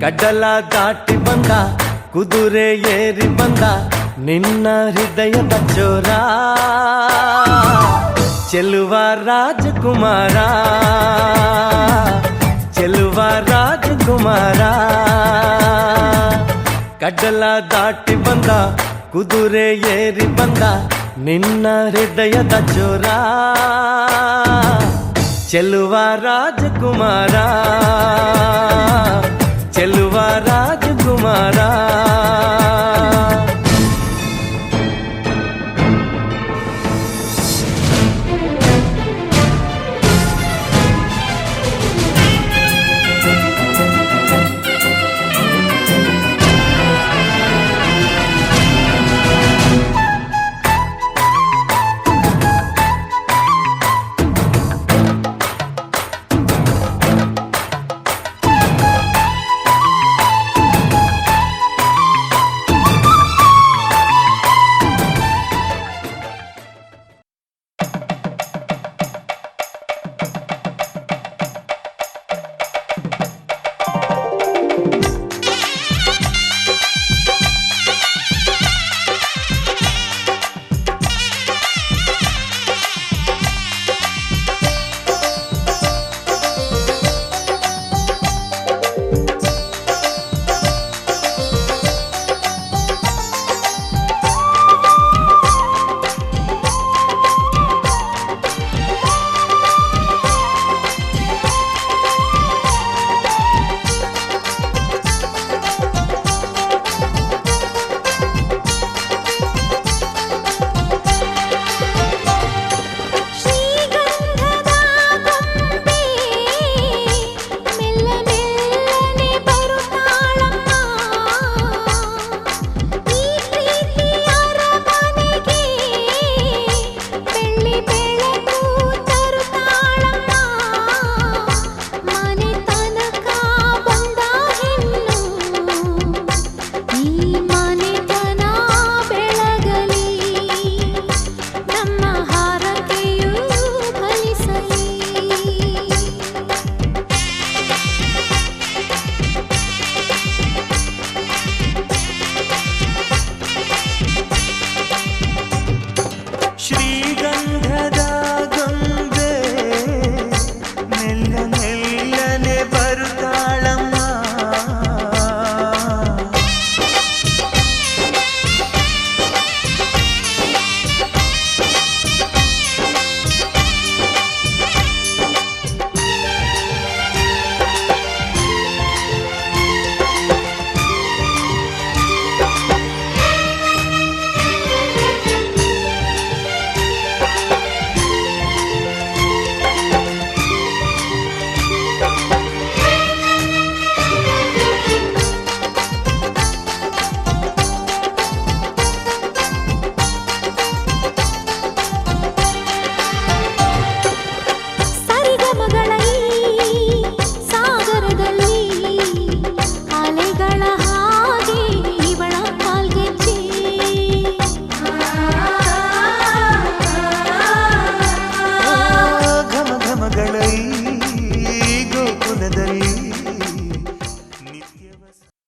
ಕಡಲ ದಾಟಿ ಬಂದ ಕುದುರೆ ಏರಿ ಬಂದ ನಿನ್ನ ಹೃದಯದ ಚೋರ ಚೆಲುವ ರಾಜಕುಮಾರ ಚೆಲುವ ರಾಜಕುಮಾರ ಕಡಲ ದಾಟಿ ಬಂದ ಕುದುರೆ ಏರಿ ಬಂದ ನಿನ್ನ ಹೃದಯದ ಚೋರ ಚೆಲುವ ರಾಜಕುಮಾರ ಚೆಲುವ ರಾಜಕುಮಾರ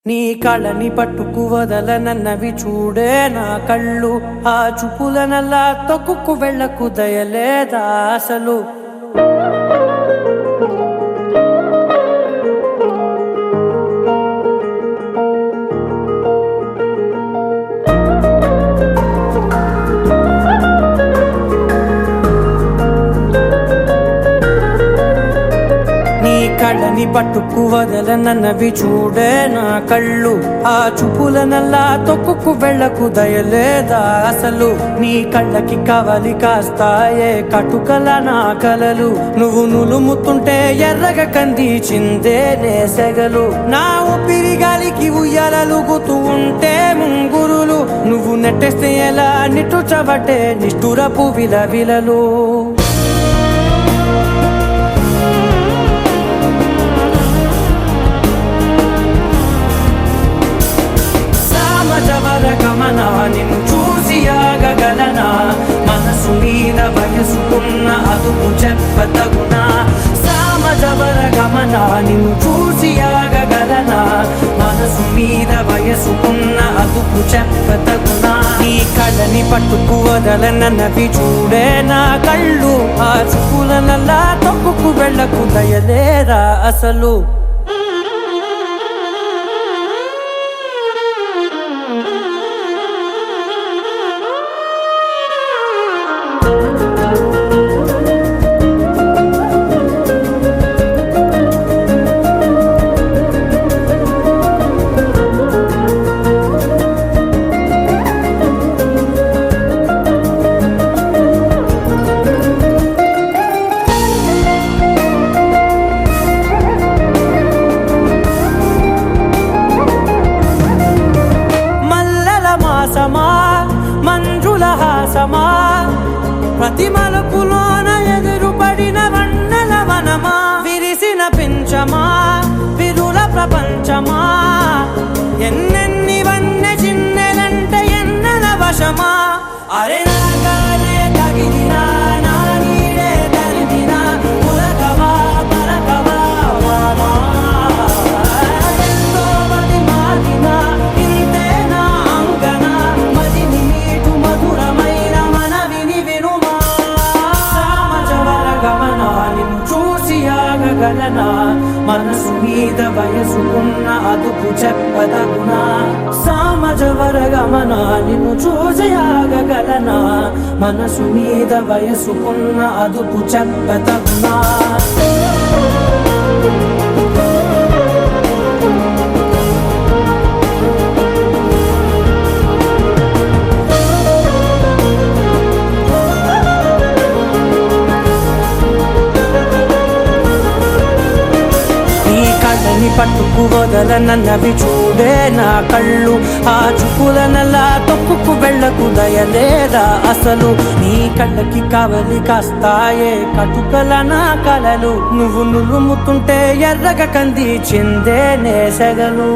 నీ కళని పట్టుకు వదలనన్నవి చూడే నా కళ్ళు, ఆ చూపులనల్లా తొక్కుకు వెళ్ళకు దయలేదా అసలు. కళ్ళని పట్టుకు వదలనన్నవి చూడే నా కళ్ళు, ఆ చూపులనల్లా తొక్కుకు వెళ్ళకు దయలేదా అసలు. నీ కళ్ళకి కవలి కాస్తాయే కటుకల నా కలలు, నువ్వు నులుముతుంటే ఎర్రగ కందిచిందే నేసెగలు. నా ఊపిరి గాలికి ఉయ్యాలలుగుతూ ఉంటే ముంగురులు, నువ్వు నెట్టేస్తే ఎలా నిట్టుచబట్టే నిష్ఠురపు విలవిలలు. గమన నిన్ను చూసి ఆగగలనా, మనసు మీద వయసుకున్న అదుపు చెప్పతగునా. సామజవర గమన నిన్ను చూసి ఆగగలనా, మనసు మీద వయసుకున్న అదుపు చెప్పతగునా నీ కళ్ళని పట్టుకు వదలనన్నవి చూడే నా కళ్ళు ఆ చూపులనల్లా తప్పుకు వెళ్ళకు దయలేరా అసలు మంజుల హాసమా ప్రతి మలుపులోన ఎదురుపడిన వన్నెల వనమా విరిసిన పించమా విరుల ప్రపంచమా ఎన్నెన్ని వన్నె చిన్నెలంటే ఎన్నెల వశమా అరే నాగాలే తగిలినా నా నీడే తరిమినా పులకవా పలకవా వామా ఎంతో మది మాటినా ఇంతే నా అంగన మదిని మీటు మధురమైన మనవిని వినుమా సామజవర గమన నిన్ను చూసి ఆగగలనా మనసు మీద వయసుకున్న అదుపు చెప్పదగునా సామజవర గమన నిన్ను చూసి ఆగగలనా మనసు మీద వయసుకున్న అదుపు చెప్పదగునా కళ్ళని పట్టుకు వదలనన్నవి చూడే నా కళ్ళు ఆ చూపులనల్లా తొక్కుకు వెళ్ళకు దయలేదా అసలు నీ కళ్ళకి కవలి కాస్తాయే కటుకల నా కలలు నువ్వు నులుముతుంటే ఎర్రగ కంది చిందే నేసగలు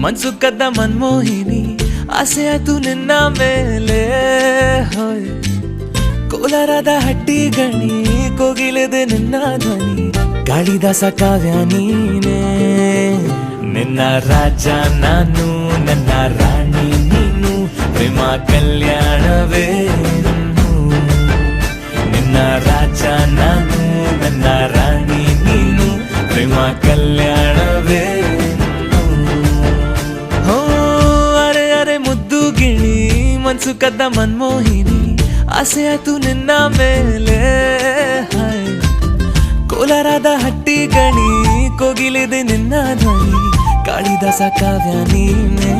ಮನ್ಸು ಕದ್ದ ಮನ್ಮೋಹಿನಿ ಆಸೆ ಆಯ್ತು ನಿನ್ನ ಮೇಲೆ ಹೋಯ್ ಕೋಲಾರದ ಹಟ್ಟಿ ಗಣಿ ಕೋಗಿಲೆದೆ ನಿನ್ನ ಧ್ವನಿ ಗಾಳಿದಾಸ ಕಾವ್ಯ ನೀನೇ ನಿನ್ನ ರಾಜ ನಾನು ನನ್ನ ರಾಣಿ ನೀನು ಪ್ರೇಮ ಕಲ್ಯಾಣವೇ ನಿನ್ನ ರಾಜ ನಾನು ನನ್ನ ರಾಣಿ ನೀನು ಪ್ರೇಮ ಕಲ್ಯಾಣವೇ ಹೋ ಅರೆ ಅರೆ ಮುದ್ದು ಗಿಣಿ ಮನ್ಸು ಕದ್ದ ಮನ್ಮೋಹಿನಿ ಆಸೆ ಆಯ್ತು ನಿನ್ನ ಮೇಲೆ ಹಾಯ್ ಕೋಲಾರದ ಹಟ್ಟಿ ಗಣಿ ಕೋಗಿಲಿದೆ ನಿನ್ನ ಧ್ವನಿ ಕಾಳಿದಾಸ ಕಾವ್ಯ ನೀನೇ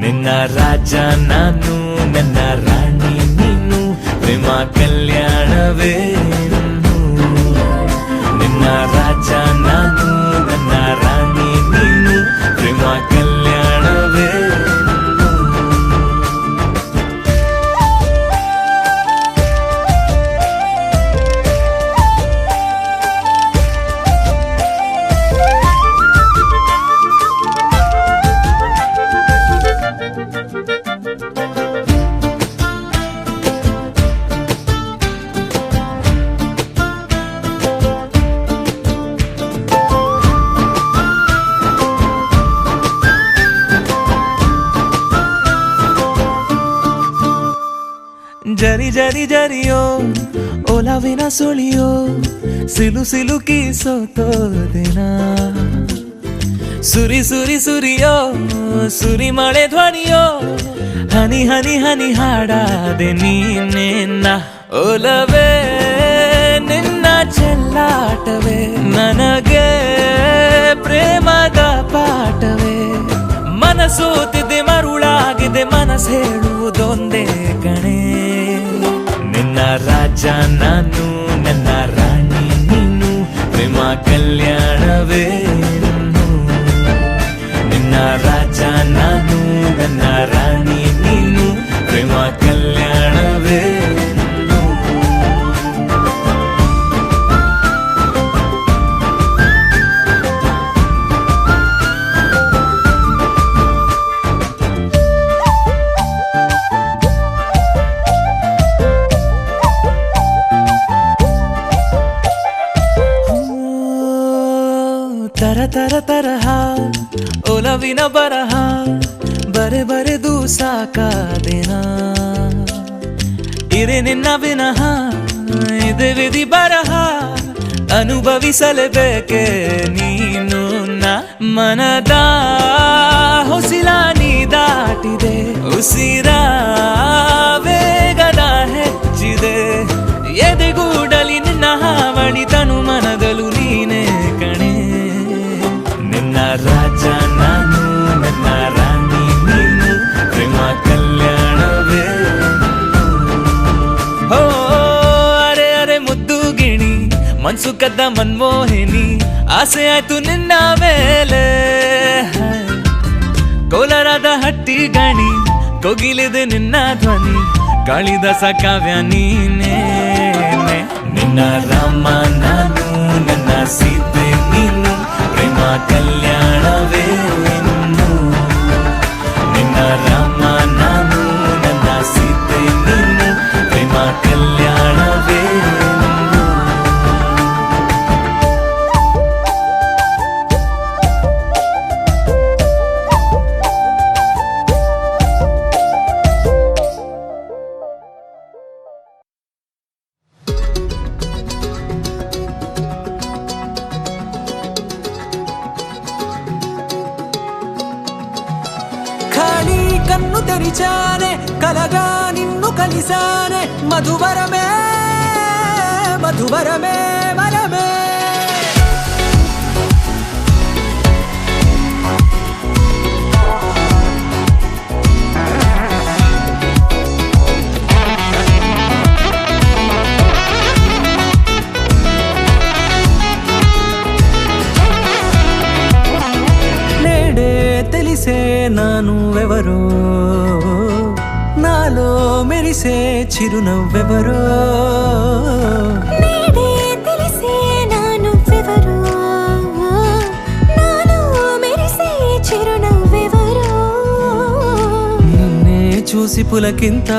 ನಿನ್ನ ರಾಜ ನಾನು ನನ್ನ ರಾಣಿ ನೀನು ಪ್ರೇಮ ಕಲ್ಯಾಣವೇ ನಿನ್ನ ರಾಜ ನಾನು ನನ್ನ ರಾಣಿ ನೀನು ಪ್ರೇಮ ಕಲ್ಯಾಣವೇ ಜರಿ ಜರಿ ಜರಿಯೋ ಒಲವಿನ ಸುಳಿಯೋ ಸಿಲು ಸಿಲುಕಿ ಸೋತೋದಿನ ಸುರಿ ಸುರಿ ಸುರಿಯೋ ಸುರಿ ಮಳೆ ಧ್ವನಿಯೋ ಹನಿ ಹನಿ ಹನಿ ಹಾಡಾದೆ ನೀನೆನ್ನ ಒಲವೇ ನಿನ್ನ ಚೆಲ್ಲಾಟವೇ ನನಗೆ ಪ್ರೇಮದ ಪಾಠವೇ ಮನಸೋತಿದೆ ಮರುಳಾಗಿದೆ ಮನಸ್ಸು ಹೇಳುವುದೊಂದೇ ಕಣೆ ನಿನ್ನ ರಾಜ ನಾನು ನನ್ನ ರಾಣಿ ನೀನು ಪ್ರೇಮ ಕಲ್ಯಾಣವೇ ನಿನ್ನ ರಾಜ ನಾನು ನನ್ನ ರಾಣಿ ನೀನು ಪ್ರೇಮ ಕಲ್ಯಾಣವೇ ತರ ತರ ತರಹ ಒಲವಿನ ಬರಹ ಬರೆ ಬರೆದು ಸಾಕಾದೆನ ಇರೆ ನಿನ್ನ ವಿನಃ ಇದೆ ವಿಧಿ ಬರಹ ಅನುಭವಿಸಲೇಬೇಕೆ ನೀನು ಮನದ ಹೊಸಿಲ ನೀ ದಾಟಿದೆ ಉಸಿರ ವೇಗದ ಹೆಚ್ಚಿದೆ ಎದೆಗೂಡಲಿ ನಿನ್ನ ಹಾವಳಿ ತನು ಮನದಲು ನೀನೇ ಕಣೆ ನಿನ್ನ ರಾಜ ನಾನು ನನ್ನ ರಾಣಿ ನೀನು ಪ್ರೇಮ ಕಲ್ಯಾಣವೇ ಹೋ ಅರೆ ಅರೆ ಮುದ್ದು ಗಿಣಿ ಮನ್ಸು ಕದ್ದ ಮನ್ಮೋಹಿನಿ ಆಸೆ ಆಯ್ತು ನಿನ್ನ ಮೇಲೆ ಕೋಲಾರದ ಹಟ್ಟಿ ಗಣಿ ಕೋಗಿಲಿದೆ ನಿನ್ನ ಧ್ವನಿ ಕಾಳಿದಾಸ ಕಾವ್ಯ ನೀನೇ ನಿನ್ನ ರಾಮ ನಾನು ನನ್ನ ಸೀತೆ ನೀನು ಪ್ರೇಮ ಕಲ್ಯಾಣವೇ ನಿನ್ನ ರಾಮ ನಾನು ನನ್ನ ಸೀತೆ ನೀನು ಪ್ರೇಮ ಕಲ್ಯಾಣವೇ కన్ను తెరిచానే కలగా నిన్ను కలిసానే మధువరమే మధువరమే వరమే నేడే తెలిసే నాను ఎవరో నాలో మెరిసే చిరునవ్వెవరో నేడే తెలిసే నాను ఎవరో నాలో మెరిసే చిరునవ్వెవరో ಸಿಪುಲಕ್ಕಿಂತ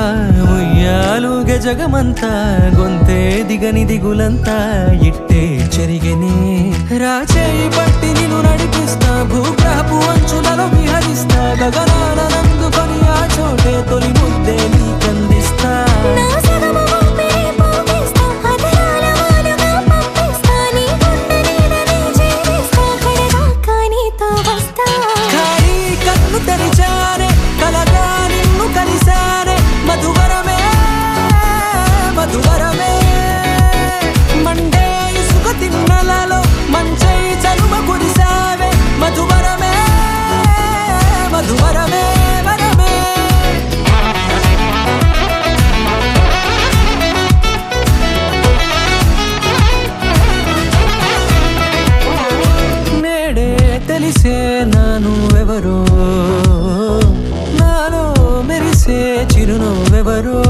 ಉಯ್ಯಾಲುಗೆ ಜಗಮಂತ ಗೊಂತೆ ದಿಗನಿದಿಗುಲಂತ ಇಟ್ಟೆ చెరిగెనే రాచేయి పట్టి నిన్ను నడిపిస్తా భూగ్రహపు అంచులలో విహరిస్తా గగనాన నందుకొని ఆ చోటే తొలి ముద్దే నీకందిస్తా ఖాళీ కన్ను తెరిచానే కలగా నిన్ను కలిసానే మధువరమే మధువరమే మండే ఇసుక తిన్నలలో మంచై చలువ కురిసావే మధువరమే మధువరమే వరమే నేడే తెలిసే నాను ఎవరో నాలో మెరిసే చిరునవ్వెవరో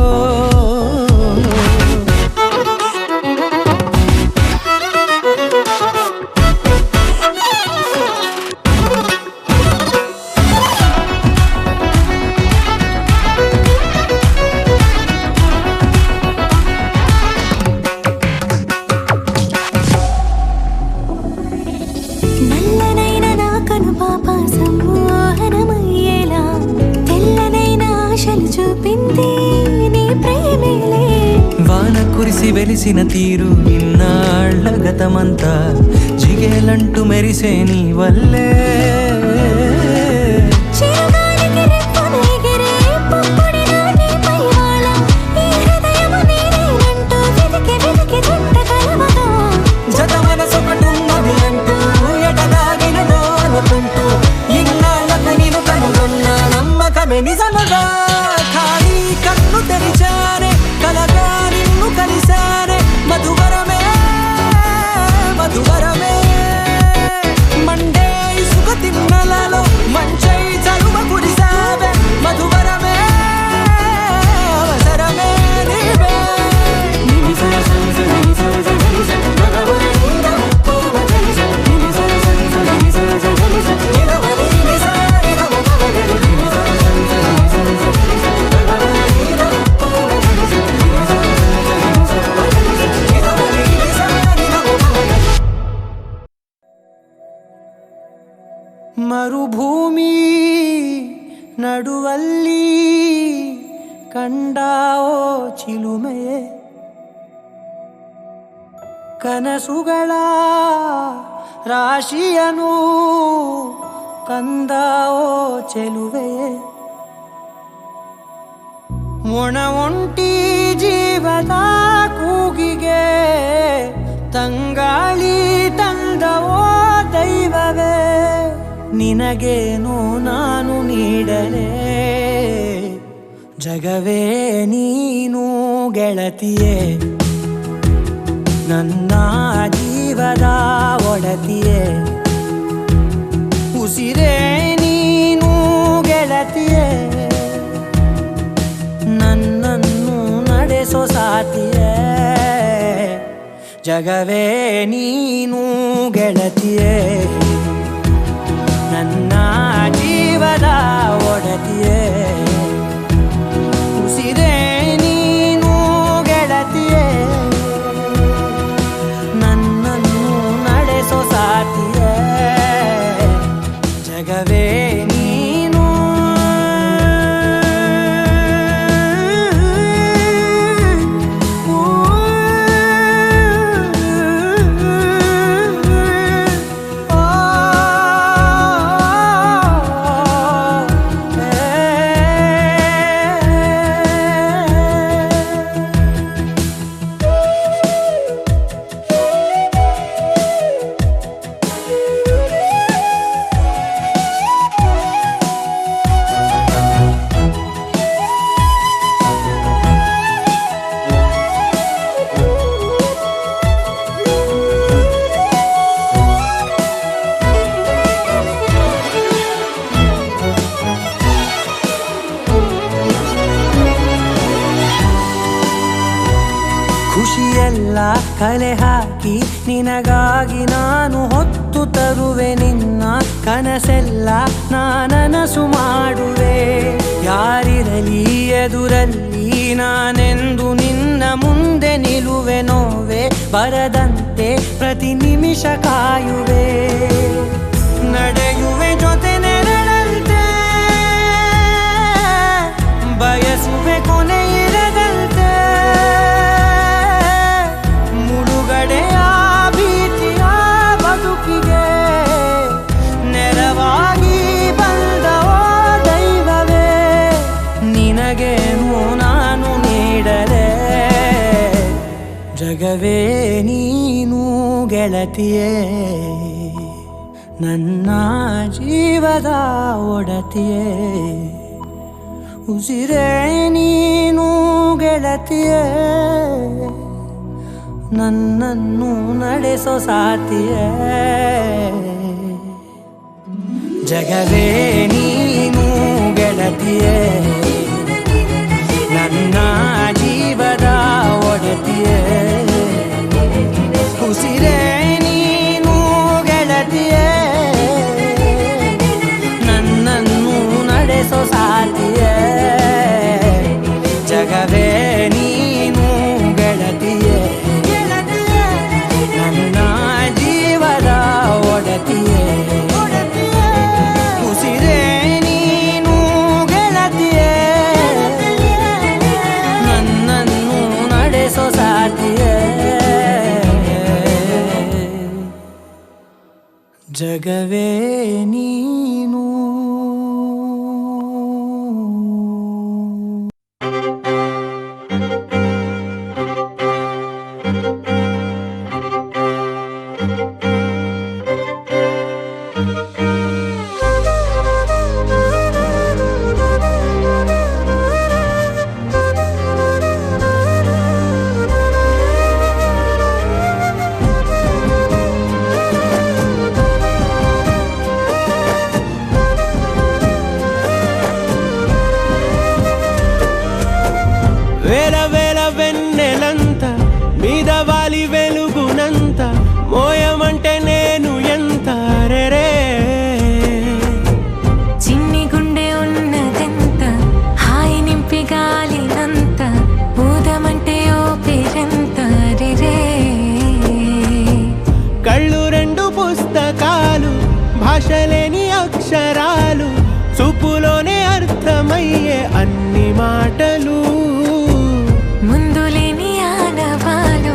నల్లనైన నా కనుపాప సమ్మోహనమయ్యేలా తెల్లనైన ఆశలు చూపింది నీ ప్రేమేలే వాన కురిసి వెలిసిన తీరు ఇన్నాళ్ల గతమంతా జిగేలంటూ మెరిసే నీ వల్లే చిరుగాలికి రెప్పను ఎగిరే పొప్పుడిన నీ పైవాళ ఈ హృదయము నీదేనంటూ వెతికి వెతికి చుట్ట కలవగా జత మనసొకటున్నది అంటూ ఎటదాగినదో అనుకుంటూ ఇన్నాళ్లకు నేను కనుగొన్న నమ్మకమే నిజముగా ఖాళీ కన్ను తెరిచానే కలగా నిన్ను కలిసానే మధువరమే మధువరమే మండే ఇసుక తిన్నలలో మంచై చలువ కురిసావే మధువరమే అవసరమే నీవే ಮರುಭೂಮಿ ನಡುವಲ್ಲಿ ಕಂಡಾವೋ ಚಿಲುಮೆಯೇ ಕನಸುಗಳ ರಾಶಿಯನು ಕಂದಾವೋ ಚೆಲುವೆಯೇ ಒಣ ಒಂಟಿ ಜೀವದ ಕೂಗಿಗೆ ತಂಗಾಳಿ ತಂದವೋ ದೈವವೇ ನಿನಗೇನು ನಾನು ನೀಡಲೇ ಜಗವೇ ನೀನು ಗೆಳತಿಯೇ ನನ್ನ ಜೀವದ ಒಡತಿಯೇ ಉಸಿರೇ ನೀನು ಗೆಳತಿಯೇ ನನ್ನನ್ನು ನಡೆಸೋ ಸಾತಿಯೇ ಜಗವೇ ನೀನು ಗೆಳತಿಯೇ ನನ್ನ ಜೀವದ ಒಡತಿಯೇ ಉಸಿರೇ ನೀನು ಗೆಳತಿಯೇ ನನ್ನನ್ನು ನಡೆಸೋ ಸಾತಿಯೇ ಜಗವೇ ನೀನು ಖುಷಿಯೆಲ್ಲ ಕಲೆ ಹಾಕಿ ನಿನಗಾಗಿ ನಾನು ಹೊತ್ತು ತರುವೆ ನಿನ್ನ ಕನಸೆಲ್ಲ ನಾನನಸು ಮಾಡುವೆ ಯಾರಿರಲಿ ಎದುರಲ್ಲಿ ನಾನೆಂದು ನಿನ್ನ ಮುಂದೆ ನಿಲುವೆ ನೋವೆ ಬರದಂತೆ ಪ್ರತಿ ನಿಮಿಷ ಕಾಯುವೆ ನಡೆಯುವೆ ಜೊತೆ ನೆರಳಂತೆ ಬಯಸುವೆ ಕೊನೆ ಇರದಂತೆ ಮುಳುಗಡೆಯ ಭೀತಿಯ ಬದುಕಿಗೆ ನೆರವಾಗಿ ಬಂದವೋ ದೈವವೇ ನಿನಗೇನು ನಾನು ನೀಡಲೆ ಜಗವೇ ನೀನು ಗೆಳತಿಯೇ ನನ್ನ ಜೀವದ ಒಡತಿಯೇ ಉಸಿರೇ ನೀನು ಗೆಳತಿಯೇ ನನ್ನನ್ನು ನಡೆಸೋ ಸಾತಿಯೇ ಜಗವೇ ನೀನು ಗೆಳತಿಯೇ ನನ್ನ ಜೀವದ ಒಡತಿಯೇ ಉಸಿರೇ ನೀನು ಗೆಳತಿಯೇ ನನ್ನನ್ನು ನಡೆಸೋ ಸಾತಿಯೇ ಜಗವೇ ನೀನು ಗೆಳತಿಯೇ ನನ್ನ ಜೀವದ ಒಡತಿಯೇ ಉಸಿರೇ ನೀನು ಗೆಳತಿಯೇ ನನ್ನನ್ನು ನಡೆಸೋ ಸಾತಿಯೇ ಜಗವೇ ನೀನು వేల వేల వెన్నెలంత మీద వాలి వెలుగునంత మోయమంటే నేను ఎంత రే చిన్ని గుండె ఉన్నదెంత హాయి నింపి గాలినంత ఊదమంటే ఓ పేరెంత రే కళ్ళు రెండు పుస్తకాలు భాషలేని అక్షరాలు చూపులోనే అర్థమయ్యే అన్ని మాటలు ముందు లేని ఆనవాలు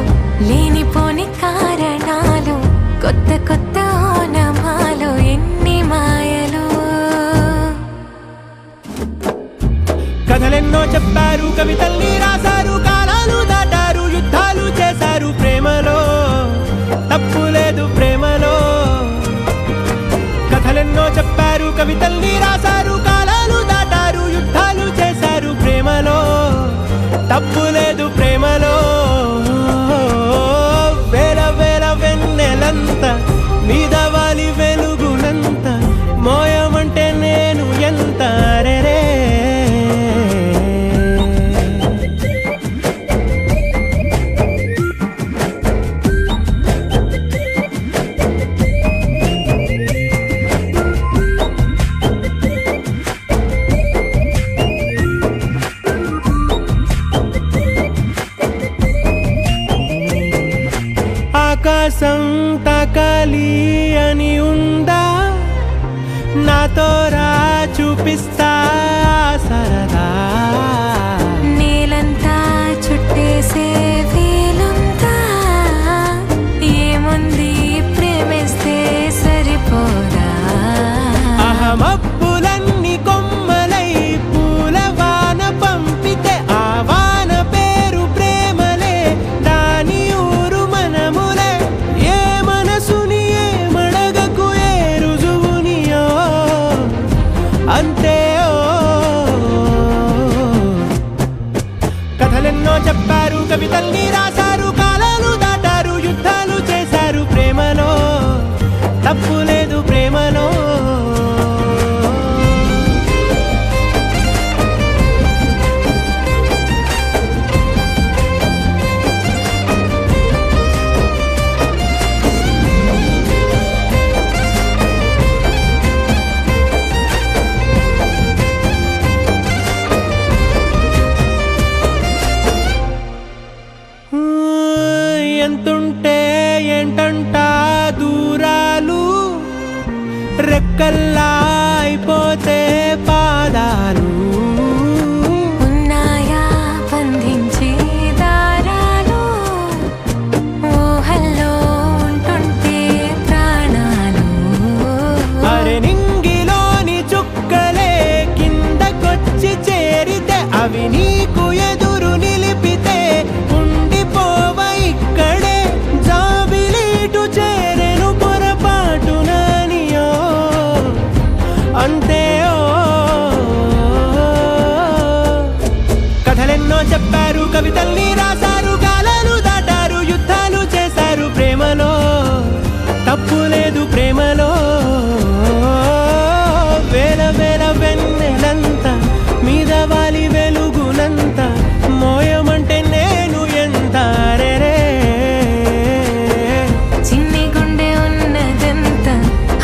లేనిపోని కారణాలు కొత్త కొత్త ఓనమాలు ఎన్ని మాయలు కథలెన్నో చెప్పారు కవితల్ని రాశారు కాలాలు దాటారు యుద్ధాలు చేశారు ప్రేమలో తప్పు లేదు ప్రేమలో కథలెన్నో చెప్పారు కవితల్ని రాశారు కాలాలు దాటారు యుద్ధాలు చేశారు ప్రేమలో తప్పు లేదు ప్రేమలో వేల వేల వెన్నెలంత మీద వాలి వెలుగునంత మోయమంటే నేను ఎంత రే ఆకాశం తాకాలి అని ఉందా నాతో రా చూపిస్తా సరదా నేలంతా చుట్టేసే వీలుందా ఏముంది ప్రేమిస్తే సరిపోదా అహమప్పులన్నీ కొమ్మలై పూలవాన పంపితే ఆ వాన పేరు ప్రేమలే దాని ఊరు మనములే ఏ మనసుని ఏ మడగకు ఏ రుజువునియో అంతే ఓ అంతుంటే ఏంటంట దూరాలు రెక్కల్లా అయిపోతే పాదాలు ఉన్నాయా బంధించే దారాలు ఊహల్లో ఉంటుంటే ప్రాణాలు అరే నింగిలోని చుక్కలే కిందకొచ్చి చేరితే అవి నీకు ఎదురు నిలిపితే ఉండిపోవ ఇక్కడే జాబిలీటు చేరెను పొరపాటుననియో అంతే కథలెన్నో చెప్పారు కవితల్ని రాశారు కాలాలు దాటారు యుద్ధాలు చేశారు ప్రేమలో తప్పు లేదు ప్రేమలో వేల వేల వెన్నెలంత మీద వాలి వెలుగునంత మోయమంటే నేను ఎంత రే చిన్ని గుండె ఉన్నదంత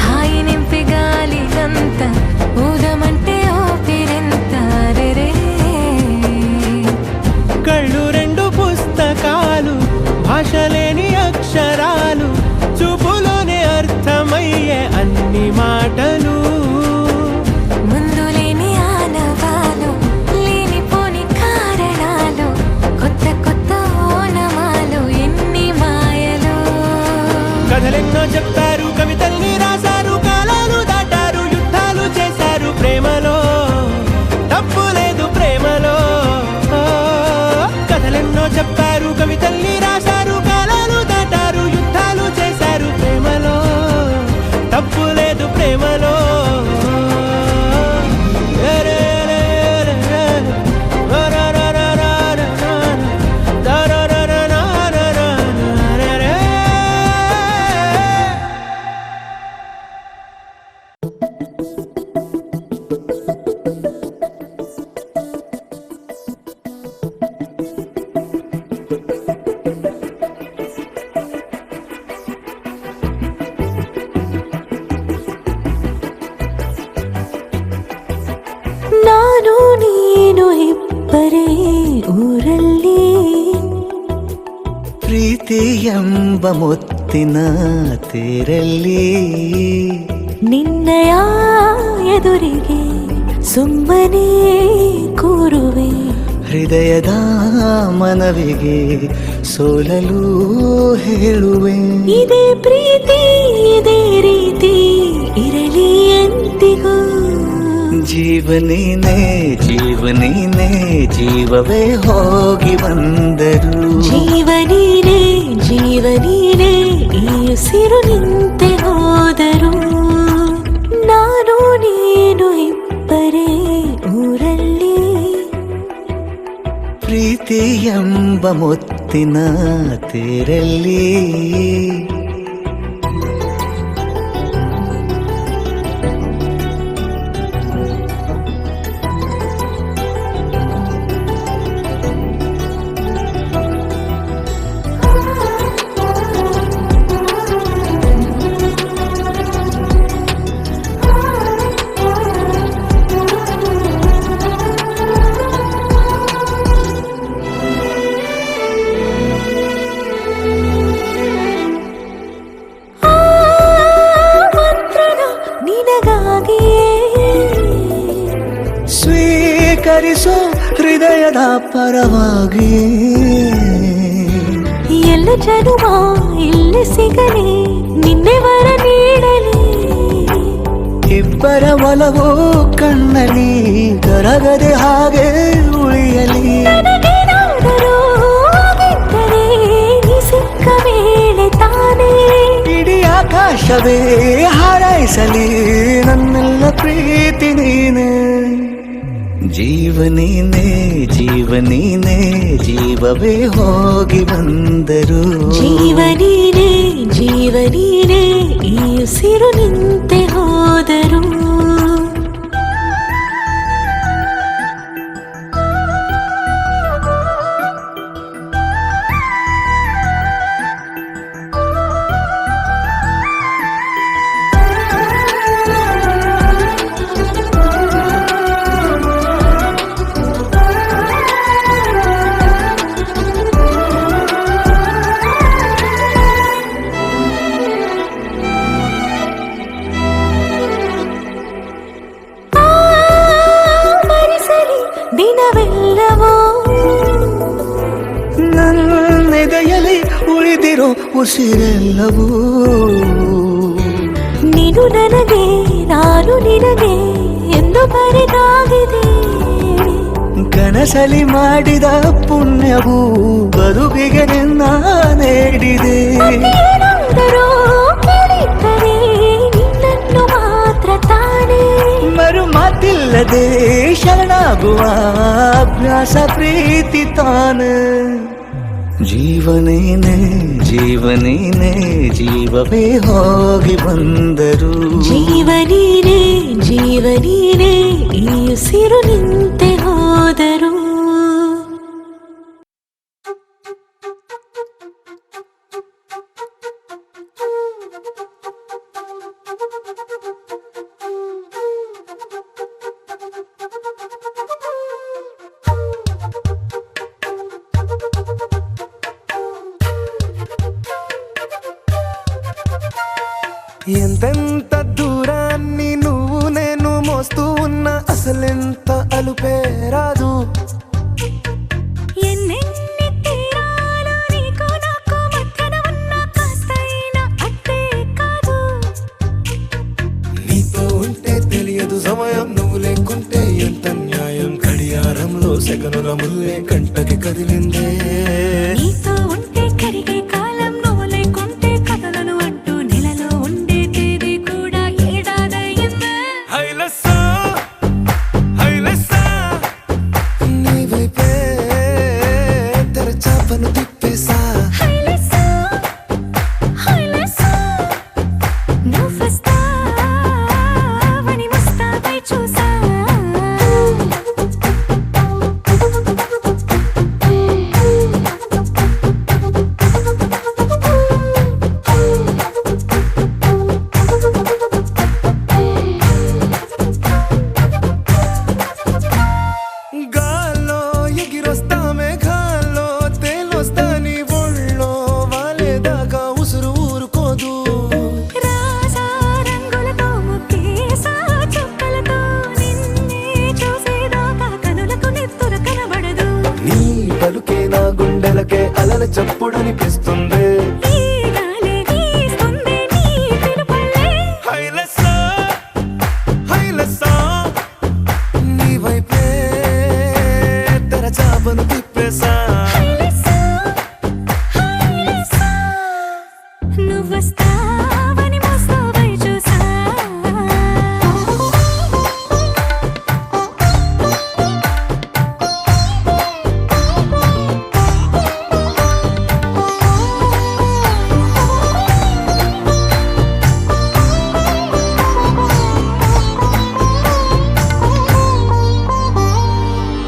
హాయి నింపి గాలినంత ఊదమంటే ఓపిరెంత రే కళ్ళు రెండు పుస్తకాలు భాష లేని అక్షరాలు చూపులోనే అర్థమయ్యే అన్ని మాటలు ముందు లేని ఆనవాలు లేనిపోని కారణాలు కొత్త కొత్త ఓనమాలు ఎన్ని మాయలు కథలెన్నో చెప్పారు కవితల్ని రాశారు కాలాలు దాటారు యుద్ధాలు చేశారు ప్రేమలో తప్పు లేదు ప్రేమలో కథలెన్నో చెప్పారు కవితల్ని రాశారు కాలాలు దాటారు యుద్ధాలు చేశారు ప్రేమలో తప్పు లేదు ప్రేమలో ನಾನು ನೀನು ಇಬ್ಬರೇ ಊರಲ್ಲಿ ಪ್ರೀತಿ ಎಂಬ ಮುತ್ತಿನ ತೇರಲ್ಲಿ ನಿನ್ನಯ ಎದುರಿಗೆ ಸುಮ್ಮನೆ ಕೂರುವೆ ಹೃದಯದ ಮನವಿಗೆ ಸೋಲಲು ಹೇಳುವೆ ಇದೇ ಪ್ರೀತಿ ಇದೇ ರೀತಿ ಇರಲಿ ಎಂದಿಗೂ ಜೀವನೇನೆ ಜೀವನೇನೆ ಜೀವವೇ ಹೋಗಿ ಬಂದರು ಜೀವನೀನೇ ಜೀವನೀನೇ ಈ ಉಸಿರು ನಿಂತೆ ಹೋದರು ನಾನು ನೀನು ಇಬ್ಬರೇ ಊರಲ್ಲಿ ಪ್ರೀತಿ ಎಂಬ ಮುತ್ತಿನ ತೇರಲ್ಲಿ ಸ್ವೀಕರಿಸೋ ಹೃದಯದ ಪರವಾಗಿ ಎಲ್ಲ ಜನುಮ ಇಲ್ಲಿ ಸಿಗಲಿ ನಿನ್ನೆ ವರ ನೀಡಲಿ ಇಬ್ಬರ ಒಲವು ಕಣ್ಣಲ್ಲಿ ಕರಗದೆ ಹಾಗೆ ಉಳಿಯಲಿ ನನಗೇನಾದರೂ ಆಗಿದ್ದರೆ ನೀ ಸಿಕ್ಕ ವೇಳೆ ತಾನೇ ಇಡೀ ಆಕಾಶವೇ ಹಾರೈಸಲಿ ನನ್ನೆಲ್ಲ ಪ್ರೀತಿ ನೀನೆ ಜೀವನೀನೇ ಜೀವನೀನೇ ಜೀವವೇ ಹೋಗಿ ಬಂದರು ಜೀವನೀನೇ ಜೀವನೀನೇ ಈ ಉಸಿರು ನಿಂತೆ ಹೋದರು ಉಸಿರೆಲ್ಲವೂ ನೀನು ನನಗೆ ನಾನು ನಿನಗೆ ಎಂದು ಬರೆದಾಗಿದೆ. ಕನಸಲಿ ಮಾಡಿದ ಪುಣ್ಯವು ಬದುಕಿಗೆ ನಿನ್ನ ನೀಡಿದೆ. ಏನಾದರೂ ಕೇಳಿದ್ದರೆ ನಿನ್ನನ್ನು ಮಾತ್ರ ತಾನೇ. ಮರು ಮಾತಿಲ್ಲದೆ ಶರಣಾಗುವ ಅಭ್ಯಾಸ ಪ್ರೀತಿ ತಾನೆ. ಜೀವನೇನೆ ಜೀವನೇನೆ ಜೀವವೇ ಹೋಗಿ ಬಂದರು. ಜೀವನೀನೇ ಜೀವನೀನೇ ಈ ಉಸಿರು ನಿಂತೆ ಹೋದರು. ఎంతెంత దూరాన్ని నువ్వు నేను మోస్తూ ఉన్న అసలెంత అలుపే రాదు. ఎన్నెన్ని తీరాలు నీకు నాకు మధ్యన ఉన్న కాస్తైనా అట్టే కాదు. నీతో ఉంటే తెలియదు సమయం, నువ్వు లేకుంటే ఎంత న్యాయం. గడియారంలో సెకనుల ముల్లే కంటకి కదిలిందే. నీతో ఉంటే కరిగే కాలం, నువ్వు లేకుంటే కథలను అంటూ నెలలో ఉండే తేదీ కూడా ఏడాదయ్యిందే. హైలెస్సా హైలెస్సా నీ వైపే తెరచాపను తిప్పేసా. హైలెస్సా హైలెస్సా నువ్వొస్తావని ముస్తాబై చూసా. గాల్లో ఎగిరొస్తా మేఘాల్లో తేలొస్తా నీ ఒళ్ళో వాలేదాకా ఉసురు ఊరుకోదు. రాజా రంగులతో ముక్కేసా చుక్కలతో నిన్నే చూసేదాకా కనులకు నెత్తుర కనబడదు. నీ పలుకే నా గుండెలకే అలల చప్పుడనిపిస్తుంది. ఈ గాలే వీస్తుంది నీ పిలుపులే. హైలెస్సా హైలెస్సా నీ వైపే తెరచాపను తిప్పేసా. హైలెస్సా హైలెస్సా నువ్వొస్తావని ముస్తాబై చూసా.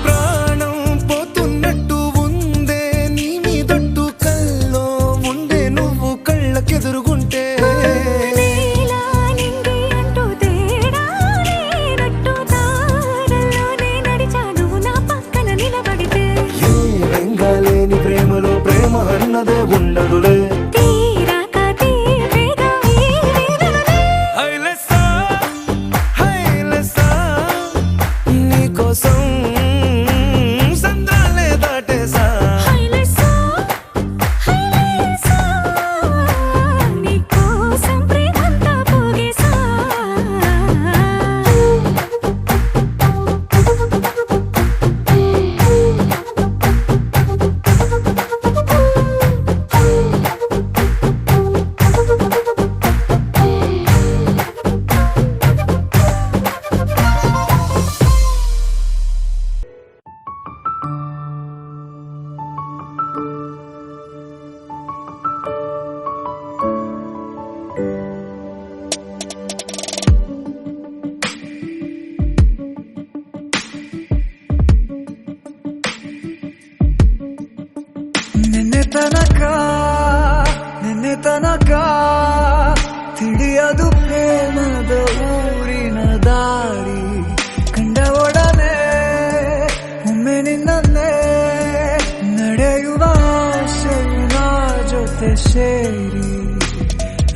ప్రాణం పోతున్నట్టు ఉందే నీ మీదొట్టు, కల్లో ఉండే నువ్వు కళ్ళకెదురుగుంటే. నీలా నింగి అంటూ తేడా లేనట్టు దారుల్లోనే నడిచా నువ్వు నా పక్కన నిలబడితే. ఏ వెంగాలేని ప్రేమలో ప్రేమ అన్నదే ఉండదులే. తీరాక తీపిగా ఈ వేదనలే. హైలెస్సా హైలెస్సా నీకోసం సంద్రాలే దాటేసా. హైలెస్సా హైలెస్సా నీకోసం ప్రేమంతా పోగేసా. ನಿನ್ನೆ ತನಕ ತಿಳಿಯದು ಪ್ರೇಮದ ಊರಿನ ದಾರಿ. ಕಂಡ ಒಡನೆ ಒಮ್ಮೆ ನಿನ್ನೇ ನಡೆಯುವ ಆಸೆಯು ನಾ ಜೊತೆ ಸೇರಿ.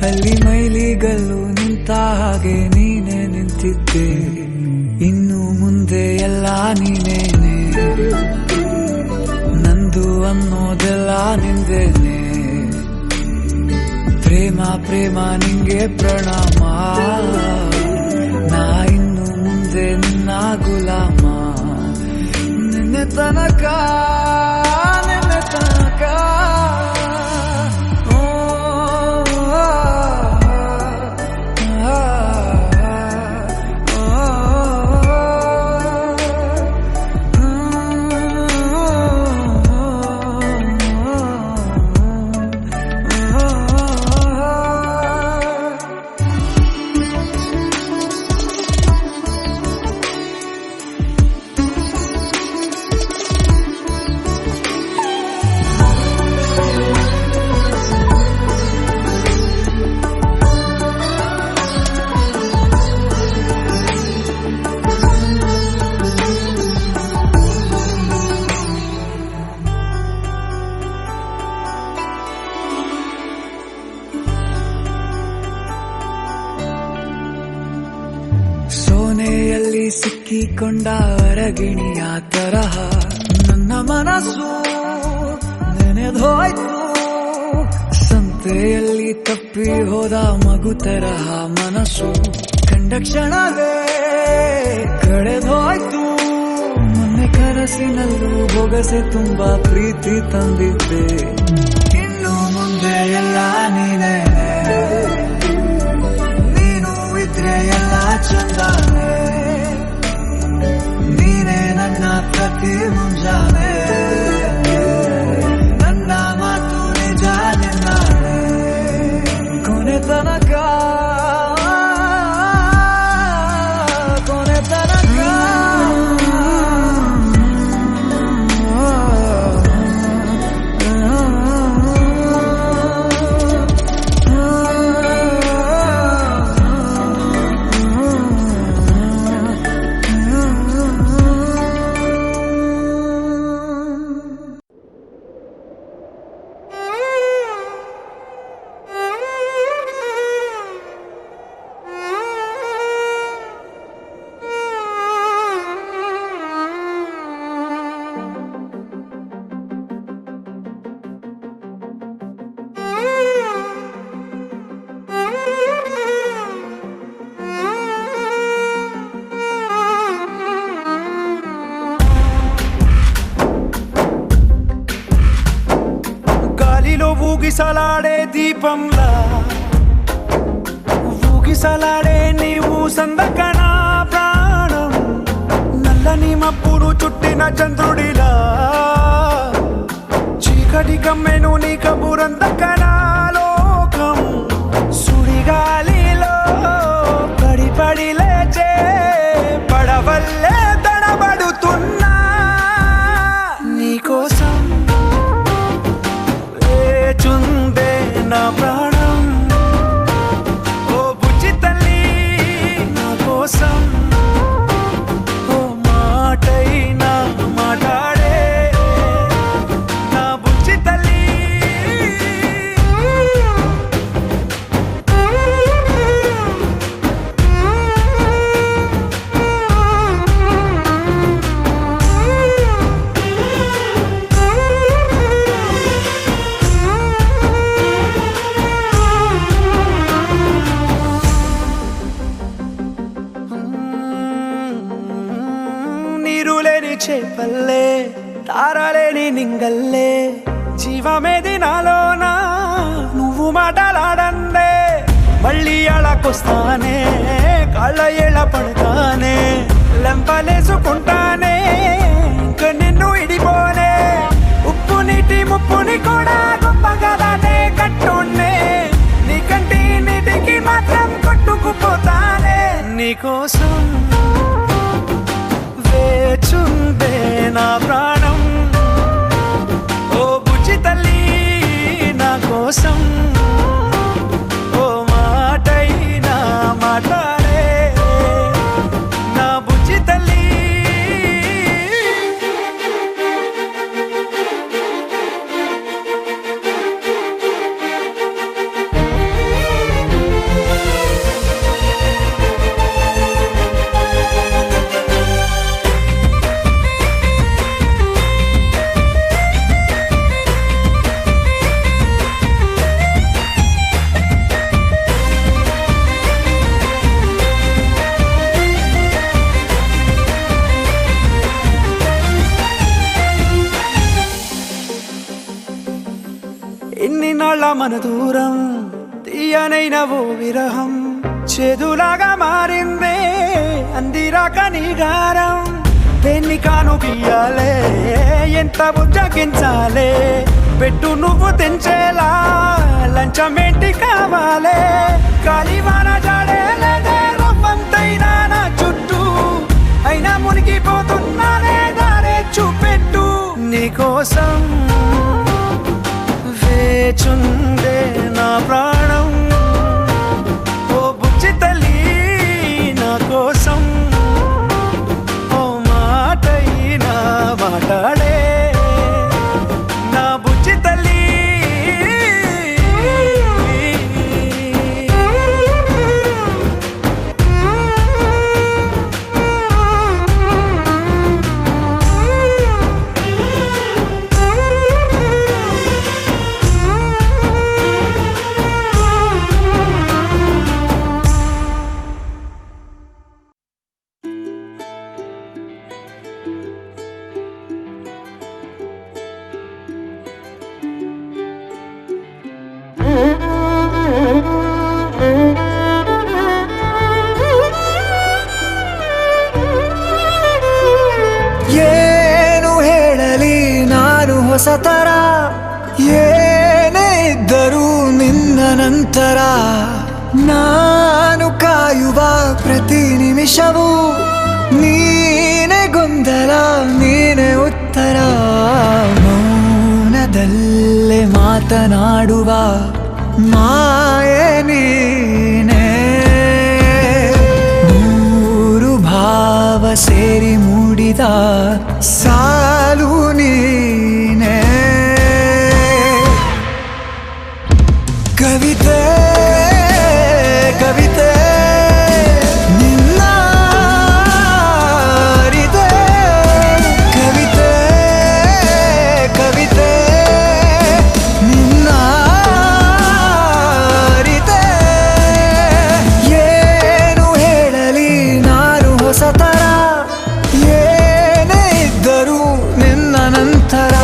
ಅಲ್ಲಿ ಮೈಲಿಗಲ್ಲು ನಿಂತ ಹಾಗೆ ನೀನೆ ನಿಂತಿದ್ದೆ. ಇನ್ನು ಮುಂದೆ ಎಲ್ಲ ನೀನೇನೆ, ನಂದು ಅನ್ನೋದೆಲ್ಲ ನಿಂದೇನೆ. ಪ್ರೇಮ ಪ್ರೇಮ ನಿಂಗೆ ಪ್ರಣಾಮ, ನಾ ಇನ್ನು ಮುಂದೆ ನಿನ್ನ ಗುಲಾಮ, ನಿನ್ನೆ ತನಕ ನಿನ್ನೆ ತನಕ. ಸೋನೆಯಲ್ಲಿ ಸಿಕ್ಕಿಕೊಂಡ ಅರಗಿಣಿಯ ತರಹ ನನ್ನ ಮನಸ್ಸು ನೆನೆದೋಯ್ತು, ಸಂತೆಯಲ್ಲಿ ತಪ್ಪಿ ಹೋದ ಮಗು ತರಹ ಮನಸ್ಸು ಕಂಡ ಕ್ಷಣವೇ ಕಳೆದೋಯ್ತು. ಮೊನ್ನೆ ಕನಸಿನಲ್ಲೂ ಬೊಗಸೆ ತುಂಬಾ ಪ್ರೀತಿ ತಂದಿದ್ದೆ, ಇನ್ನು ಮುಂದೆ ಎಲ್ಲ ನೀನೇ, ನೀನು ಇದ್ರೆ ಎಲ್ಲ ಚಂದಾನೆ, ನೀನೇ ನನ್ನ ಪ್ರತಿ ಮುಂಜಾನೆ, ನನ್ನ ಮಾತು ನಿಜ ನಿನ್ನಾನೆ, ಕೊನೆ ತನಕ ಕೊನೆ ತನಕ. గాలిలో ఊగిసలాడే దీపంలా ఊగిసలాడే నీవు సందకనా ప్రాణం, నల్లని మబ్బులు చుట్టిన చంద్రుడిలా చీకటి కమ్మెను నీ కబురందకనా లోకం, సుడిగాలిలో పడి పడి లేచే పడవల్లే తడబడుతున్నా నీకోసం వేచుందే నా ప్రాణం. ఓ బుజ్జి తల్లి నా కోసం ఓ మాటైనా మాట్లాడే నా బుజ్జి తల్లి. నీరులేని చేపల్లే తారలేని నింగల్లే జీవమేది నాలోనా నువ్వు మాటలాడందే, మళ్ళీ అళకొస్తానే కాళ్ళ ఏళ్ళ పడతానే, లెంపలేసుకుంటానే ఇంక నిన్ను ఇడిపోనే, ఉప్పు నీటి ముప్పుని కూడా గొప్పగా దాటే కట్టున్నే, నీ కంటి నీటికి మాత్రం కొట్టుకుపోతానే నీకోసం వేచుందే నా ప్రాణం. ఓ బుజ్జి తల్లి నా కోసం ఓ మాటైనా మాట్లాడే నా బుజ్జి తల్లి. మన దూరం తీయనైన ఓ విరహం చేదులాగా మారిందే అందిరాక నీగారం దేన్ని కాను గీయాలే ఎంత బుజ్జగించాలే పెట్టు నువ్వు తెంచేలా లంచమేంటి కావాలే కాలివాన జాడేలేదే రవ్వంతైనా నా చుట్టూ అయినా మునిగిపోతున్నానే దారే చూపెట్టు నీకోసం వేచుందే నా ప్రాణం ఓ బుజ్జి తల్లి నా కోసం ఓ మాటైనా మాట్లాడే నా బుజ్జి తల్లి ಏನು ಹೇಳಲಿ ನಾನು ಹೊಸತರ ಏನೇ ಇದ್ದರೂ ನಿನ್ನ ನಂತರ ನಾನು ಕಾಯುವ ಪ್ರತಿ ನಿಮಿಷವೂ ನೀನೆ ಗೊಂದಲ ನೀನೆ ಉತ್ತರ ಮೌನದಲ್ಲೇ ಮಾತನಾಡುವ ಮಾಯೆ ನೀನೆ ಮೂರು ಭಾವ ಸೇರಿ ಮೂಡಿದ ಸಾಲು ನೀನೆ ಕವಿತೆ ಕವಿತೆ ನಿನ್ನ ಅರಿತೆ ಕವಿತೆ ಕವಿತೆ ನಿನ್ನ ಅರಿತೆ ಏನು ಹೇಳಲಿ ನಾನು ಹೊಸತರ ಏನೇ ಇದ್ದರೂ ನಿನ್ನ ನಂತರ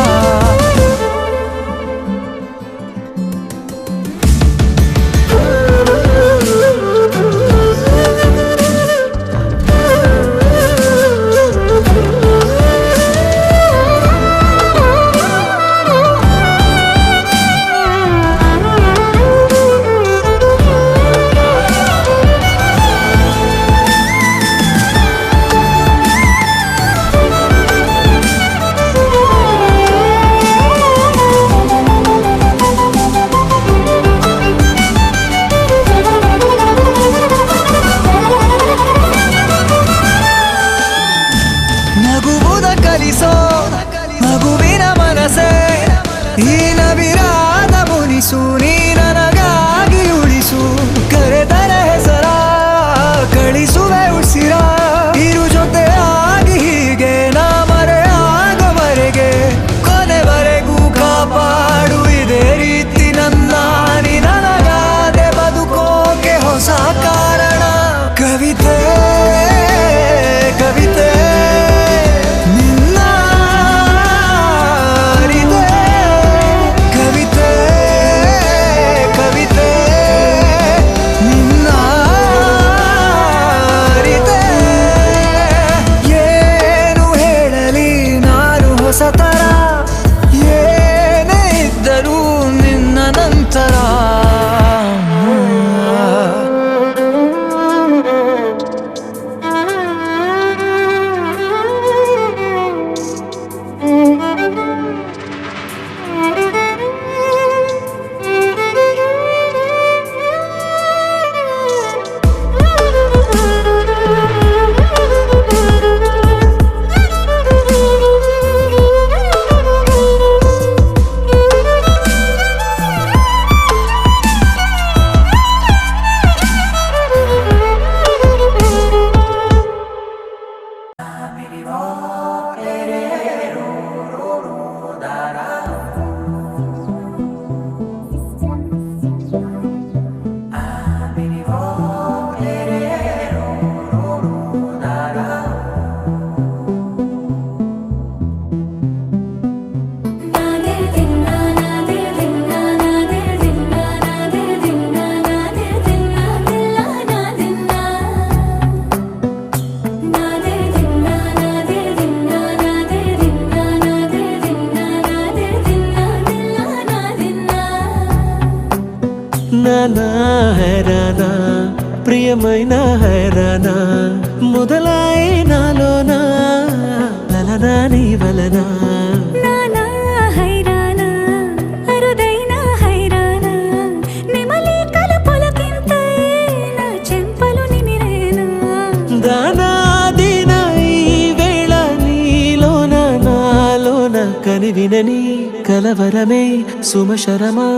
నానా హైరానా ప్రియమైన హైరానా మొదలాయి నాలోనా లలనా నీ వలనా నానా హైరానా అరుదైన హైరానా నెమలి కలుపులకింతై నా చెంపలు నిమిరేనా దానాదిన ఈ వేళ నీలోన నాలోన కనివినని కలవరమే సుమశరమా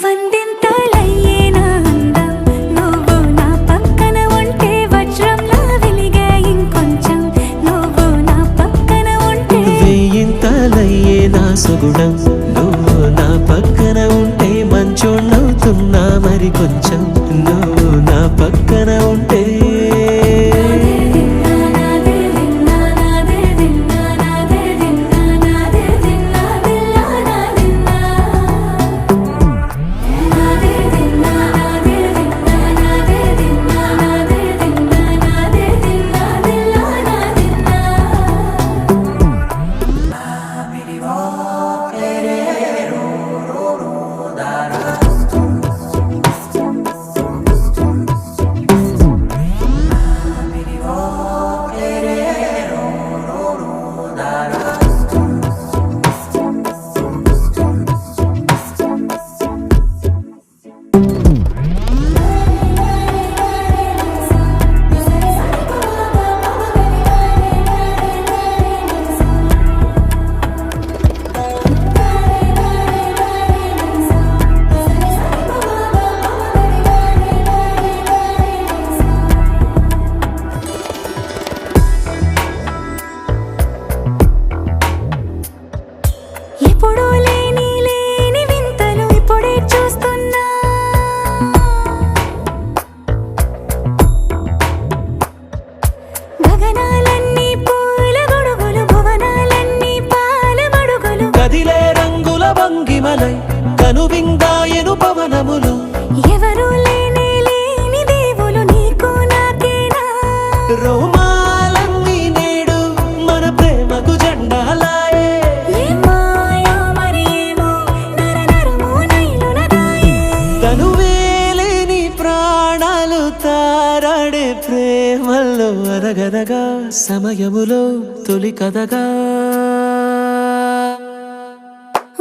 వందింతలయ్యేనా అందం నువ్వు నా పక్కన ఉంటే వజ్రంలా వెలిగే ఇంకొంచెం నువ్వు నా పక్కన ఉంటే వేయింతలయ్యే నా సుగుణం నువ్వు నా పక్కన ఉంటే మంచోణ్ణవుతున్నా మరి కొంచెం నువ్వు నా పక్కన ఉంటే ఎప్పుడూ లేని వింతలు ఇప్పుడే చూస్తున్నా గగనాలన్నీ పూల గొడుగులు భువనాలన్నీ పాల మడుగులు కదిలే రంగుల భంగిమలై కనువిందాయను పవనములు ఎవరు లేని దేవులు నీకు నాకేనా రోమాలన్నీ నేడు మన ప్రేమకు జెండాలాయే ఏ మాయో మరేమో నరనరమో నైలునదాయే తనువేలేని ప్రాణాలు తారాడే ప్రేమల్లో అనగనగా సమయములో తొలి కథగా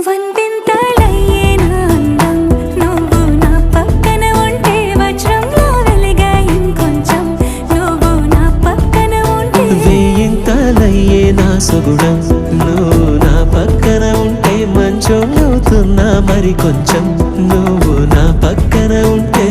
వందింతలయ్యేనా అందం నువ్వు నా పక్కన ఉంటే వజ్రంలా వెలిగే ఇంకొంచెం నువ్వు నా పక్కన ఉంటే వేయింతలయ్యే నా సుగుణం నువ్వు నా పక్కన ఉంటే మంచోణ్ణవుతున్నా మరి కొంచెం నువ్వు నా పక్కన ఉంటే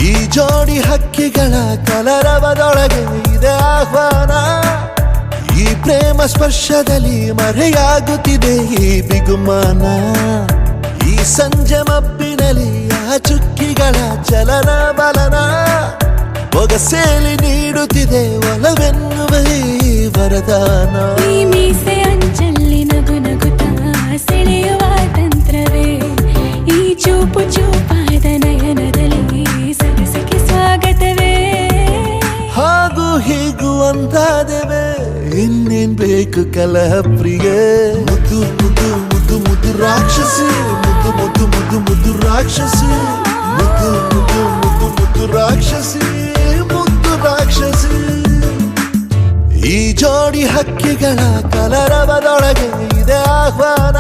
ಈ ಜೋಡಿ ಹಕ್ಕಿಗಳ ಕಲರವದೊಳಗೆ ಇದೆ ಆಹ್ವಾನ ಈ ಪ್ರೇಮ ಸ್ಪರ್ಶದಲ್ಲಿ ಮರೆಯಾಗುತ್ತಿದೆ ಈ ಬಿಗುಮಾನ ಈ ಸಂಜೆ ಮಬ್ಬಿನಲ್ಲಿ ಆ ಚುಕ್ಕಿಗಳ ಚಲನ ಬಲನ ಒಗಸೇಲಿ ನೀಡುತ್ತಿದೆ ಒಲವೆನ್ನುವ ಈ ವರದಾನ ಈ ಮೀಸೆ ಅಂಚಲ್ಲಿ ನಗು ನಗುತ್ತಾ ಸೆಳೆಯುವ ತಂತ್ರವೇ ಈ ಚೂಪು ಚೂಪಾದ ನಯನದಲ್ಲಿ ಸರಸಕ್ಕೆ ಸ್ವಾಗತವೇ ಹಾಗೂ ಹೀಗೂ ಅಂತಾದೆವೆ ಇನ್ನೇನ್ ಬೇಕು ಕಲಹ ಪ್ರಿಯೆ ಮುದ್ದು ಮುದ್ದು ಮುದ್ದು ಮುದ್ದು ರಾಕ್ಷಸಿ ಮುದ್ದು ಮುದ್ದು ಮುದ್ದು ಮುದ್ದು ರಾಕ್ಷಸಿ ಮುದ್ದು ಮುದ್ದು ಮುದ್ದು ಮುದ್ದು ರಾಕ್ಷಸಿ ಮುದ್ದು ರಾಕ್ಷಸಿ ಈ ಜೋಡಿ ಹಕ್ಕಿಗಳ ಕಲರವದೊಳಗೆ ಇದೆ ಆಹ್ವಾನ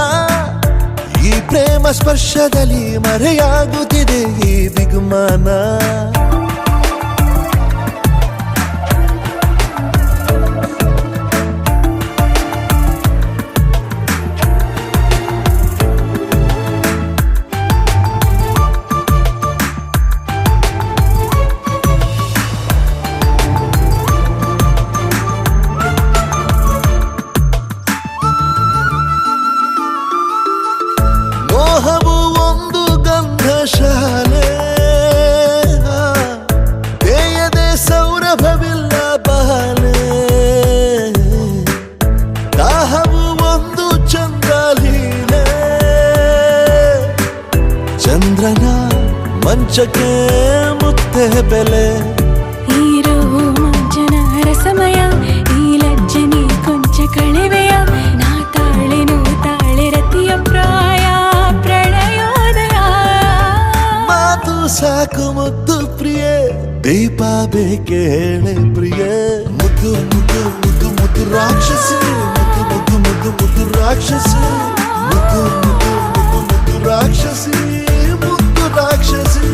ಈ ಪ್ರೇಮ ಸ್ಪರ್ಶದಲ್ಲಿ ಮರೆಯಾಗುತ್ತಿದೆ ಈ ಬಿಗುಮಾನ. ಮೋಹವು ಒಂದು ಗಂಧಶಾಲೆ, ಬೇಯದೆ ಸೌರಭವಿಲ್ಲ ಬಾಲೆ. ದಾಹವು ಒಂದು ಚಂದ್ರಲೀಲೆ, ಚಂದ್ರನ ಮಂಚಕ್ಕೆ ಮುತ್ತೆ ಬೆಲೆ. ಈರೋ ಮಂಚನ ರಸಮಯ, ಈ ಲಜ್ಜನಿ ಕೊಂಚ ಕಳೆವೆಯ. ನಾ ತಾಳೆನು ತಾಳೆ ರತಿಯ ಪ್ರಾಯ ಪ್ರಣಯೋದಯ. ಮಾತು ಸಾಕು ಮುದ್ದು ಪ್ರಿಯೆ, ದೀಪ ಬೇಕೆ ಹೇಳೆ ಪ್ರಿಯೆ. ಮುದ್ದು ಮುದ್ದು ಮುದ್ದು ಮುದ್ದು ರಾಕ್ಷಸಿ, ಮುದ್ದು ಮುದ್ದು ಮುದ್ದು ಮುದ್ದು ರಾಕ್ಷಸಿ, ಮುದ್ದು ಮುದ್ದು ಮುದ್ದು ಮುದ್ದು ರಾಕ್ಷಸಿ, ಮುದ್ದು ರಾಕ್ಷಸಿ.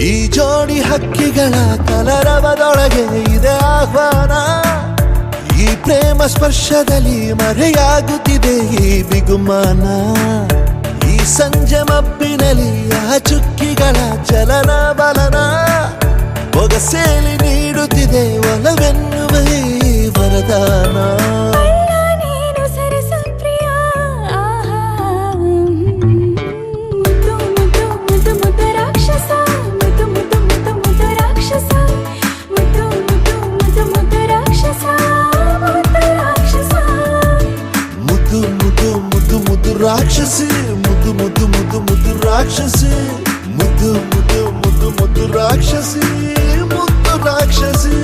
ಈ ಜೋಡಿ ಹಕ್ಕಿಗಳ ಕಲರವದೊಳಗೆ ಇದೆ ಆಹ್ವಾನ. ಈ ಪ್ರೇಮ ಸ್ಪರ್ಶದಲ್ಲಿ ಮರೆಯಾಗುತ್ತಿದೆ ಈ ಬಿಗುಮಾನ. ಈ ಸಂಜೆ ಮಬ್ಬಿನಲ್ಲಿ ಆ ಚುಕ್ಕಿಗಳ ಚಲನ ಬಲನ, ಬೊಗಸೇಲಿ ನೀಡುತ್ತಿದೆ ಒಲವೆನ್ನುವ ಈ ವರದಾನ. ಅಲ್ಲ ನೀನು ಸರಸ ಪ್ರಿಯ, ಮುದ್ದು ಮುದ್ದು ಮುದ್ದು ಮುದ್ದು ರಾಕ್ಷಸ, ಮುದ್ದು ಮುದ್ದು ಮುದ್ದು ಮುದ್ದು ರಾಕ್ಷಸ, ಮುದ್ದು ಮುದ್ದು ಮುದ್ದು ಮುದ್ದು ರಾಕ್ಷಸ, ಮುದ್ದು ರಾಕ್ಷಸ. ಮುದ್ದು ಮುದ್ದು ಮುದ್ದು ಮುದ್ದು ರಾಕ್ಷಸಿ, ಮುದ್ದು ಮುದ್ದು ಮುದ್ದು ಮುದ್ದು ರಾಕ್ಷಸಿ, ಮುದ್ದು ಮುದ್ದು ಮುದ್ದು ಮುದ್ದು ರಾಕ್ಷಸಿ, ಮುದ್ದು ರಾಕ್ಷಸಿ.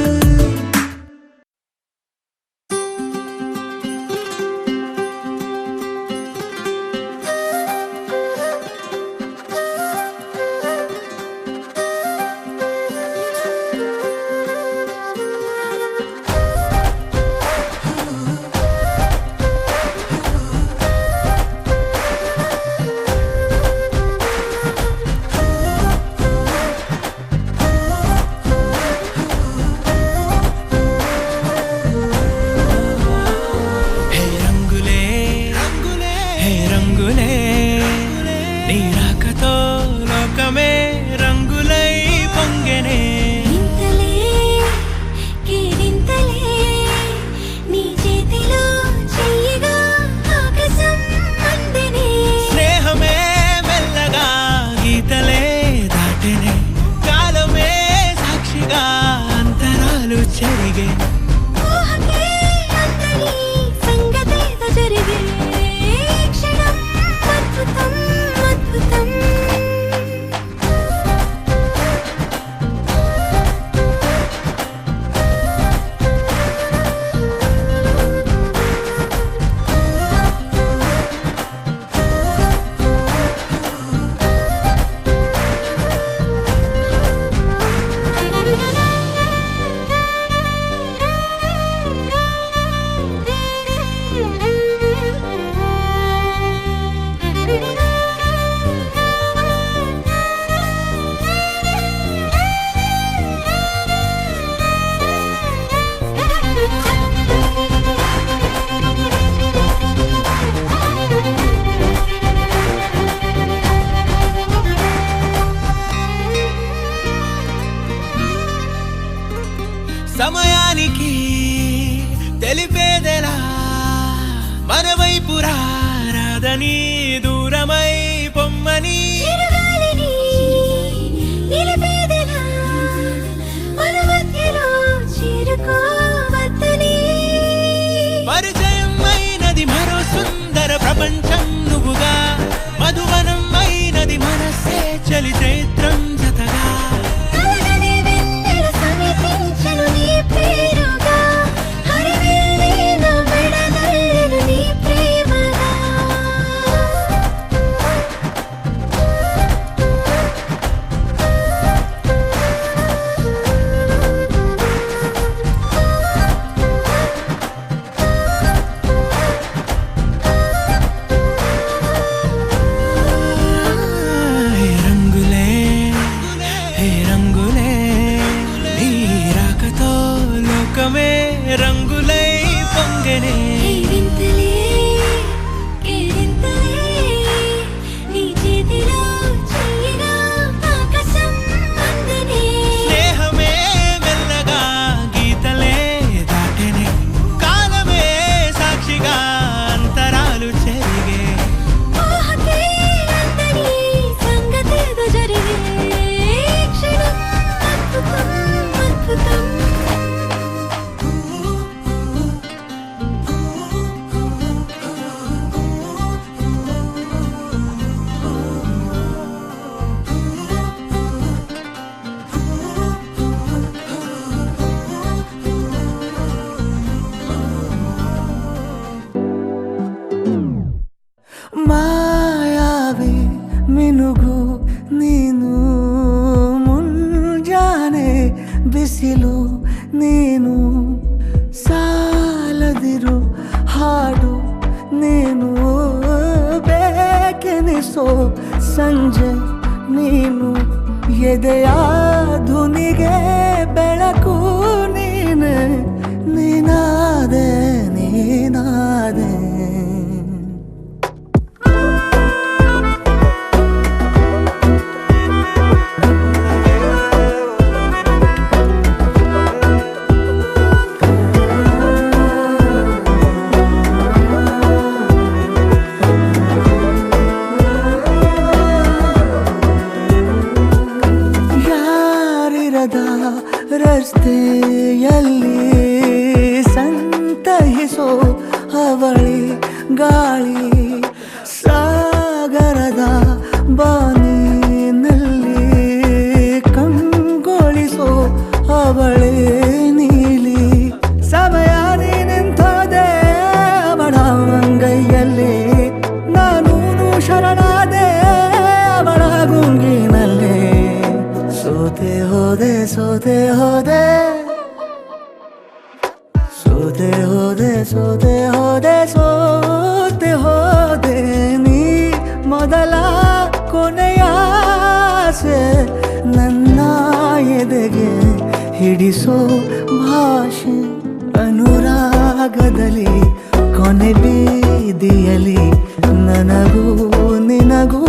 హే రంగులే రంగులే, హే రంగులే, నీ రాకతో లోకమే రంగులై పొంగెనే. ఇంతలే కేరింతలే, నీ చేతిలో చెయ్యగా ఆకాశం అందెనే. స్నేహమే మెల్లగా గీతలే దాటెనే, కాలమే సాక్షిగా అంతరాలు చెరిగే. ఊహకే అందని సంగతేదో జరిగే, క్షణం అద్భుతం అద్భుతం. సమయానికి తెలిపేదెలా, మన వైపు రాదని దూరమై పొమ్మని. చిరుగాలిని నిలిపేదెలా, మన మధ్యలో చేరుకోవద్దని. పరిచయం అయినది మరో సుందర ప్రపంచం నువ్వుగా, మధువనం అయినది మనసే చలి చైత్రం జతగా. కలగని వెన్నెల సమీపించను నీ పేరుగా, హరివెల్లి నా మెడనల్లను నీ ప్రేమగా. ಸಂಜೆ ನೀನು ಎದೆಯ ಧುನಿಗೆ ಬೆಳಕು ನೀನೆ ನೀನಾದೆ ನೀನಾದೆ ರಸ್ತೆಯಲ್ಲಿ ಸಂತಹಿಸೋ ಅವಳಿ ಗಾಳಿ ಸಾಗರದ ಬಾನಿನಲ್ಲಿ ಕಂಗೊಳಿಸೋ ಅವಳೆ ನೀಲಿ ಸಮಯ ನಿಂತೋದೆ ಅವಳ ಅಂಗೈಯಲ್ಲಿ ನಾನು ಶರಣಾದೆ ಅವಳ ಗುಂಗಿನಲ್ಲಿ ಸೋತೆ ಹೋದೆ ಸೋತೆ ಹೋದೆ ಸೋತೆ ಹೋದೆ ಸೋತೆ ಹೋದೆ ಸೋತೆ ಹೋದೆ ನೀ ಮೊದಲ ಕೊನೆಯ ಆಸೆ ನನ್ನ ಎದೆಗೆ ಹಿಡಿಸೋ ಭಾಷೆ ಅನುರಾಗದಲ್ಲಿ ಕೊನೆ ಬೀದಿಯಲ್ಲಿ ನನಗೂ ನಿನಗೂ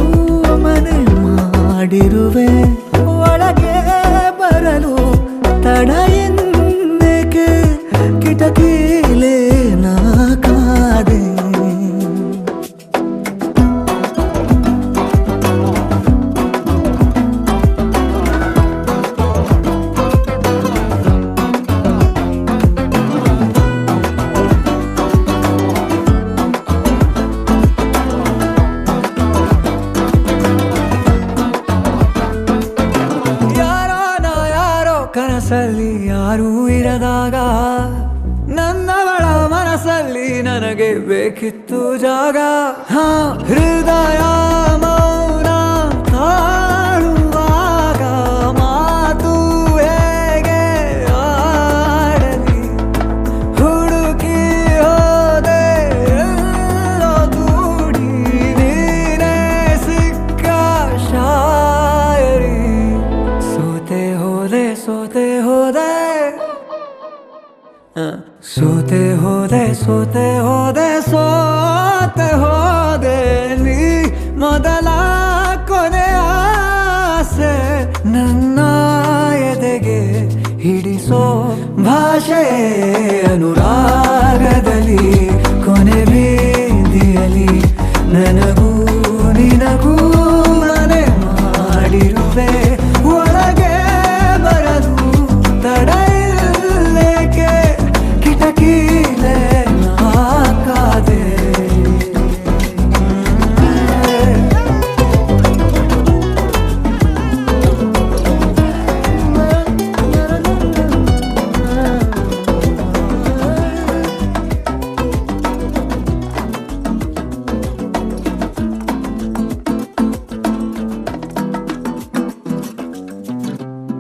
ಮನೆ ಮಾಡಿರುವೆ ಒಳಗೆ ಬರಲು ತಡ ಎಂದೇಕೆ ಕಿಟಕಿಲೇ ನಾ ಕಾದೆ ಕನಸಲ್ಲಿ ಯಾರೂ ಇರದಾಗ ನನ್ನವಳ ಮನಸ್ಸಲ್ಲಿ ನನಗೆ ಬೇಕಿತ್ತು ಜಾಗ ಹೃದಯ ಮೌನ ತಾಳುವಾಗ ಮಾತು ಹೇಗೆ ಆಡಲಿ ಹುಡುಕಿ ಹೋದೆ ಎಲ್ಲೋ ದೂಡಿ ನೀನೇ ಸಿಕ್ಕ ಶಾಯರಿ ಸೋತೆ ಹೋದೆ ಸೋತೆ ಹೋದೆ ಸೋತೆ ಹೋದೆ ಸೋತೆ ಹೋದೆ ಸೋತೆ ಹೋದೆ ನೀ ಮೊದಲ ಕೊನೆಯ ಆಸೆ ನನ್ನ ಎದೆಗೆ ಹಿಡಿಸೋ ಭಾಷೆ ಅನುರಾಗದಲ್ಲಿ ಕೊನೆ ಬೀದಿಯಲ್ಲಿ ನನಗೂ